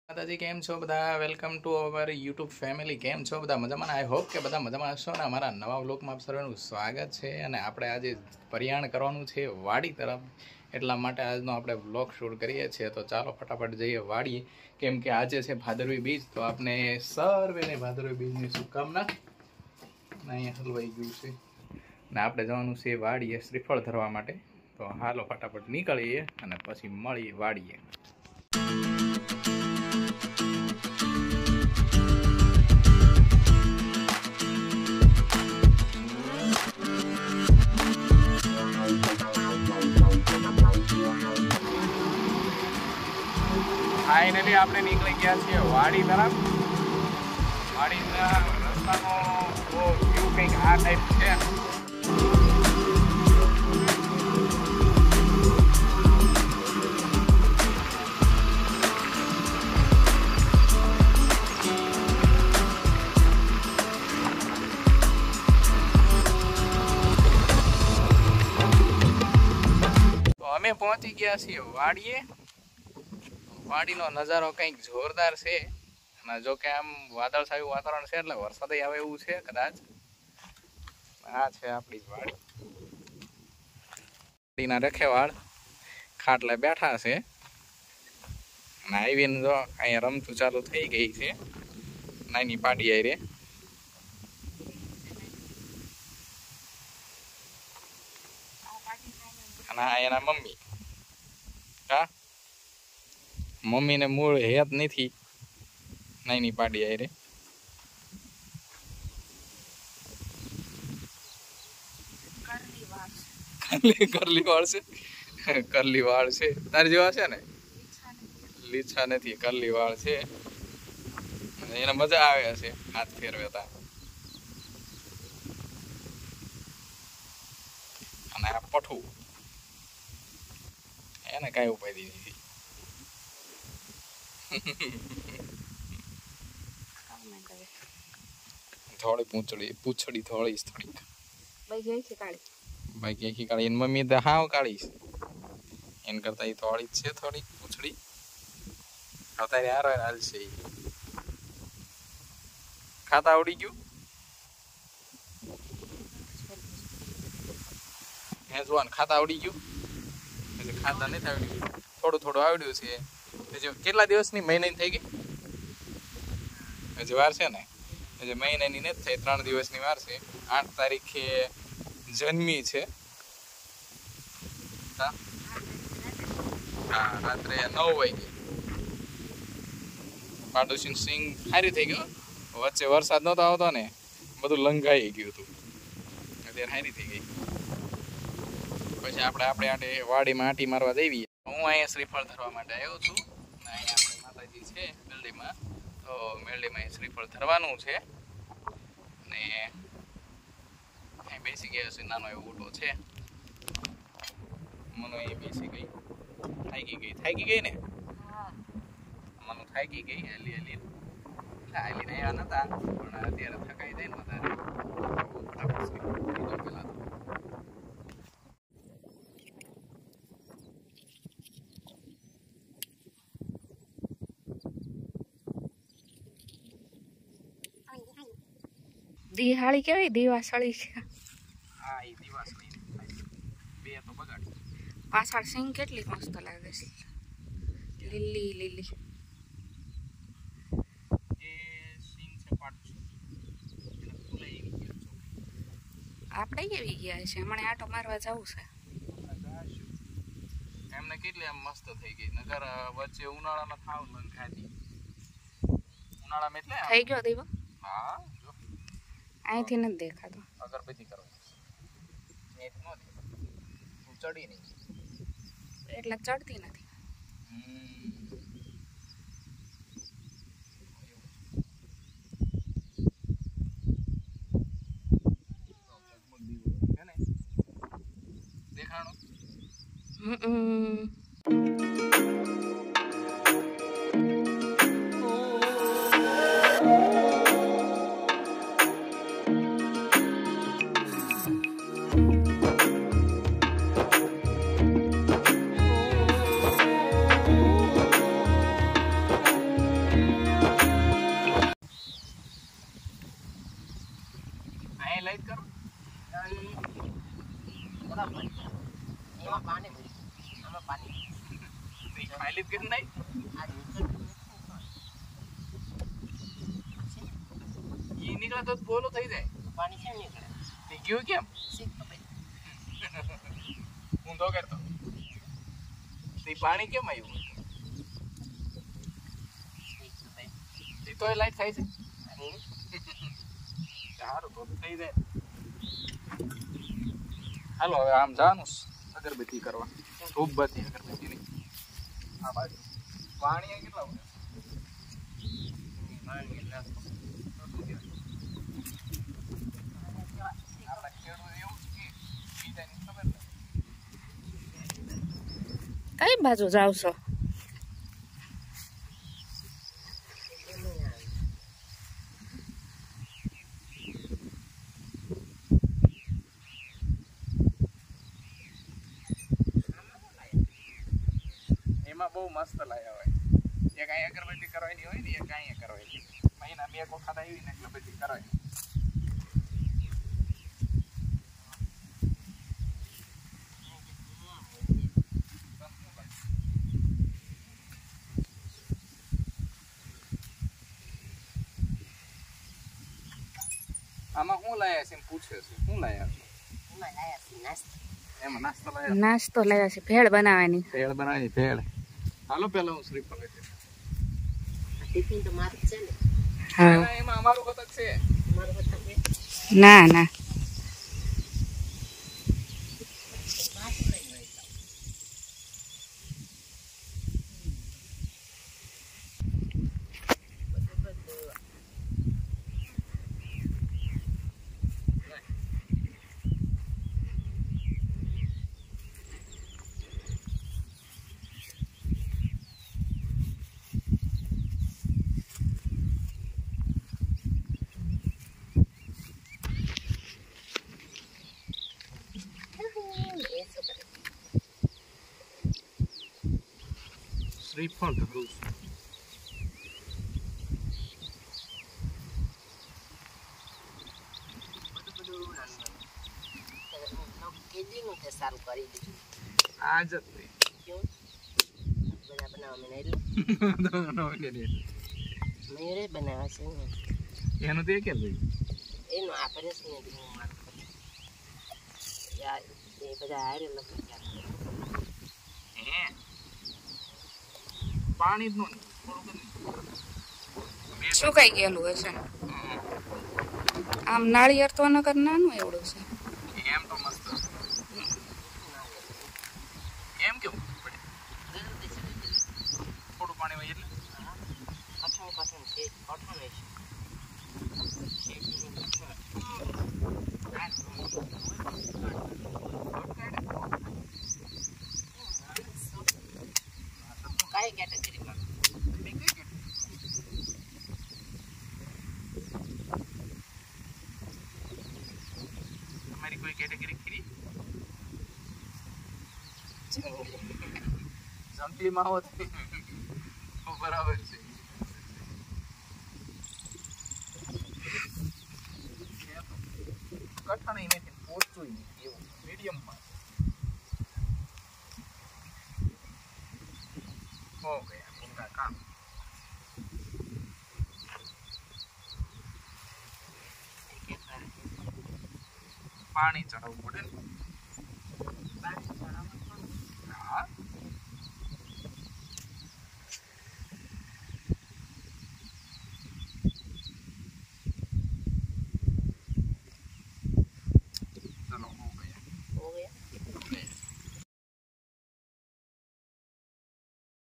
માતાજી કેમ છો બધા? Welcome to our YouTube family. કેમ છો બધા? મજામાં? આઈ હોપ કે બધા મજામાં હશો ને. અમારા નવા વ્લોગમાં આપ સર્વેનું સ્વાગત છે. અને આપણે આજે પરિયાણ કરવાનું છે વાડી તરફ, એટલા માટે આજનો આપણે વ્લોગ શૂટ કરીએ છીએ. તો ચાલો ફટાફટ જઈએ વાડીએ, કેમ કે આજે છે ભાદરવી બીજ. તો આપણે સર્વેને ભાદરવી બીજની શુભકામના. અહીંયા હલવાઈ ગયું છે ને આપણે જવાનું છે વાડીએ શ્રીફળ ધરવા માટે. તો હાલો ફટાફટ નીકળીએ અને પછી મળીએ વાડીએ. ફાઇનલી આપણે નીકળી ગયા છીએ વાડી તરફ. વાડીના રસ્તાનો વ્યૂ કંઈક આ ટાઈપ છે. તો અમે પહોંચી ગયા છીએ વાડીએ. વાડીનો નજારો કંઈક જોરદાર છે. અને જો કે આમ વાદળછાયું વાતાવરણ છે એટલે વરસાદ આવે એવું છે કદાચ. આ છે આપણી વાડી. વાડીના રખેવાળ ખાટલે બેઠા છે અને આવીને જો અહીંયા રમતું ચાલુ થઈ ગઈ છે નાની પાડી આઈ રે. અને આ એના મમ્મી. હા, મમ્મીને મૂળ હેત નથી નાની પાડી આઈ રે. કરલી વાળ છે. કરલી વાળ છે. તારી જેવા છે ને? લીછા નથી, કરલી વાળ છે. એને મજા આવે છે હાથ ફેરવેતા. અને આ પઠું, એને કઈ ઉપાય નથી. થોડી પૂંછડી થોડી થોડીક ભાઈ કે કાળી. એની મમ્મી તો હાવ કાળી છે. એને કરતા એ થોડી જ છે, થોડીક પૂંછડી. અત્યારે હારો હાલ છે. ખાતા આવડી ગયું હે જોવાનું? ખાતા આવડી ગયું? ખાતા નથી આવડ્યું, થોડું થોડું આવડ્યું છે. કેટલા દિવસની મહિનાની થઈ ગઈ? હજી વાર છે ને. હજી મહિનાની નથી થઈ, 3 દિવસની વાર છે. 8 તારીખે જન્મી છે. હા, રાત્રે 9 વાગે. પાડોશી સિંગ સારી થઈ ગયો. વચ્ચે વરસાદ નહોતો આવતો ને, બધું લંઘાઈ ગયું હતું. અત્યારે સારી થઈ ગઈ. પછી આપણે આટે વાડીમાં આંટી મારવા દેવી. હું અહીંયા શ્રીફળ ધરવા માટે આવ્યો છું. અહીંયા આપણે માતાજી છે મેલડીમાં. તો મેલડીમાં શ્રીફળ ધરવાનું છે. અને અહીં બેસી ગયા છે. નાનો એવો ઊંટો છે. મનો એ બેસી ગઈ. થાકી ગઈ ને? મનો થાકી ગઈ. હલી આવ્યા નતા, પણ અત્યારે થકાઈ જાય ને વધારે. પેલા દિહાળી કેવી દિવાસળી છે. હા, એ દિવાસળી બે તો બગાડી. પાછળ સિંગ કેટલી મસ્ત લાગે છે. લીલી લીલી. એ સિંગ છે પાટું. એને ફૂલાઈ ગયું છે. આપણે કેવી ગયા છે? હમણાં આટો મારવા જવું છે. એમને કેટલી આમ મસ્ત થઈ ગઈ. નગર વચ્ચે ઉનાળામાં થાવ લંગ ખાતી. ઉનાળામાં એટલે થઈ ગયો દીવો? હા, જો અહીંથી નથી દેખાતો. અગરબત્તી કરો નેટ નો દે. તું ચડી નહીં એટલે ચડતી નથી. દેખાણો. નીકળે તો બોલો થઈ જાય. પાણી કેમ નીકળે? તે ગયું કેમ? શીખ તો ભાઈ. હું તો કરતો. તે પાણી કેમ આવ્યું? શીખ તો ભાઈ. તે તોય લાઈટ થાય છે. સારું તો થઈ જાય. હાલો હવે આમ જવાનું અગરબત્તી કરવા. ધૂપબત્તી અગરબત્તી નહીં. આ બાજુ પાણી કેટલા ઉડે? પાણી એટલે આપણા ખેડૂત એવું જ કે બીજાની ખબર નથી. કઈ બાજુ જાવ છો? એમાં બહુ મસ્ત લાયા હોય. એક અહીંયા અગરબત્તી કરવાની હોય ને એક અહીંયા કરવાની. મહિના 2 વખત આવી ને અગરબત્તી કરવાની. આમાં શું લાયા છે એમ પૂછે છે. શું લાયા છે? એમાં લાયા છે નાસ્તો. એમાં નાસ્તો લાયા. નાસ્તો લાવ્યા છે, ભેળ બનાવવાની. ભેળ બનાવી ભેળ. હાલો પેલા હું શ્રીફળ લઈ લઉં. ટિફિન તો મારું જ છે ને. હા. એમાં અમારું હોતક છે. મારું બધા છે. ના ના, પાછું લઈને વહી જાઓ. બધું શ્રીફળ ઢોળું છું. કેદીનું તે સારું કરી દીધું. આ જ તે. કેવું? બધા બનાવવા મને એટલે મયુરે બનાવ્યા છે ને. એનું તે કે લઈ એનું આપણે શું ને હું મારું કરું. યાર એ બધા હારે લખી હે પાણી જ નો થોડું શું કઈ ગયેલું હશે? આમ નાળિયેર તો નકર નાનું એવડું છે. એમ તો મસ્ત એમ કેવું પડે થોડું પાણી હોય એટલે કઠણ કઠણ છે કઠણ છે. કઈ કેટેગરીમાં? તમારી કોઈ કેટેગરી ખરી જંગલીમાં હોત તો બરાબર છે. કઠણ નથી પોચું એવું મીડિયમમાં હો ગયા પૂરા કામ. પાણી ચડાવવું પડે ને. હા